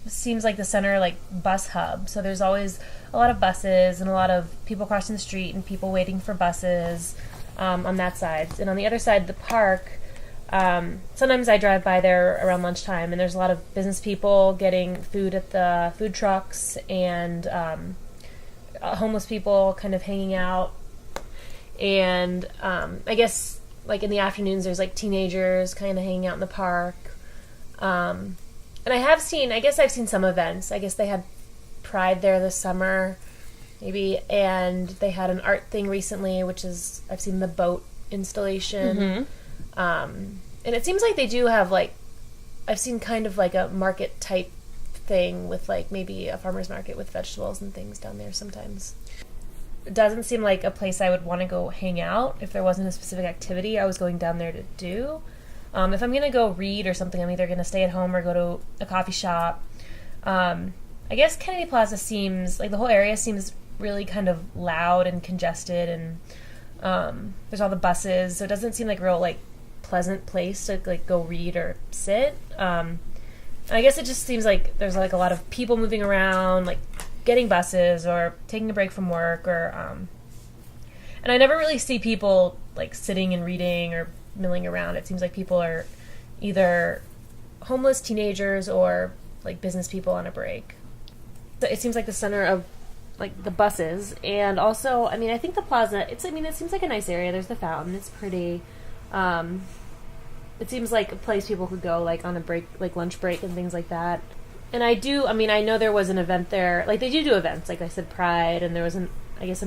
seems like the center, like, bus hub. So there's always a lot of buses and a lot of people crossing the street and people waiting for buses on that side. And on the other side, the park, sometimes I drive by there around lunchtime, and there's a lot of business people getting food at the food trucks, and homeless people kind of hanging out. And I guess, like, in the afternoons, there's, like, teenagers kind of hanging out in the park. And I've seen some events. I guess they had Pride there this summer, maybe, and they had an art thing recently, which is, I've seen the boat installation. And it seems like they do have, like, I've seen kind of like a market type thing with, like, maybe a farmer's market with vegetables and things down there sometimes. It doesn't seem like a place I would want to go hang out if there wasn't a specific activity I was going down there to do. If I'm going to go read or something, I'm either going to stay at home or go to a coffee shop. I guess Kennedy Plaza seems, like, the whole area seems really kind of loud and congested, and there's all the buses, so it doesn't seem like a real, like, pleasant place to, like, go read or sit. And I guess it just seems like there's, like, a lot of people moving around, like, getting buses or taking a break from work, or and I never really see people, like, sitting and reading or milling around. It seems like people are either homeless teenagers or, like, business people on a break. So it seems like the center of, like, the buses. And also, I mean, I think the plaza, it seems like a nice area. There's the fountain. It's pretty. It seems like a place people could go, like, on a break, like, lunch break and things like that. And I know there was an event there. Like, they do events, like I said, Pride, and there was an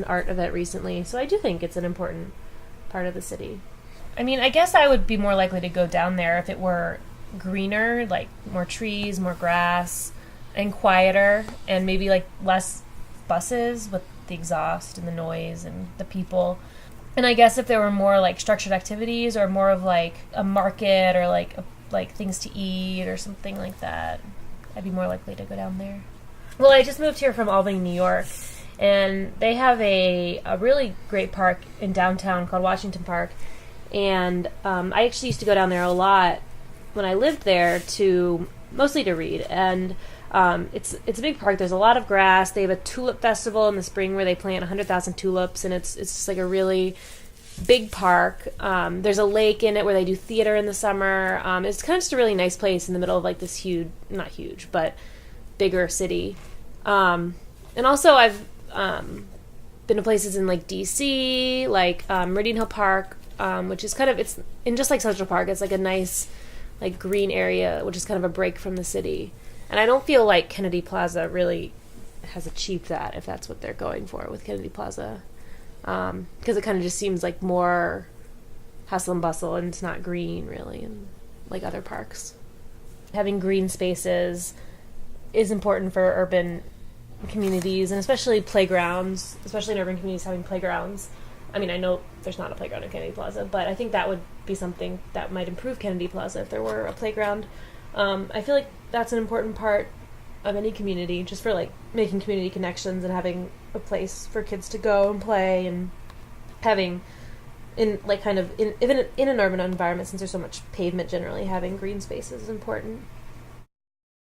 art event recently. So I do think it's an important part of the city. I mean, I guess I would be more likely to go down there if it were greener, like, more trees, more grass, and quieter, and maybe, like, less buses with the exhaust and the noise and the people. And I guess if there were more, like, structured activities or more of, like, a market or, like, things to eat or something like that, I'd be more likely to go down there. Well, I just moved here from Albany, New York, and they have a really great park in downtown called Washington Park. And I actually used to go down there a lot when I lived there, mostly to read. And it's a big park. There's a lot of grass. They have a tulip festival in the spring where they plant 100,000 tulips, and it's just, like, a really big park. There's a lake in it where they do theater in the summer. It's kind of just a really nice place in the middle of, like, this huge, not huge, but bigger city. And also I've been to places in, like, DC, like Meridian Hill Park, which is kind of, it's in just like Central Park. It's like a nice, like, green area, which is kind of a break from the city. And I don't feel like Kennedy Plaza really has achieved that, if that's what they're going for with Kennedy Plaza. Because it kind of just seems like more hustle and bustle, and it's not green, really, and like other parks. Having green spaces is important for urban communities, and especially playgrounds, especially in urban communities having playgrounds. I mean, I know there's not a playground in Kennedy Plaza, but I think that would be something that might improve Kennedy Plaza if there were a playground. I feel like that's an important part of any community, just for, like, making community connections and having a place for kids to go and play, and having, in an urban environment, since there's so much pavement generally, having green spaces is important.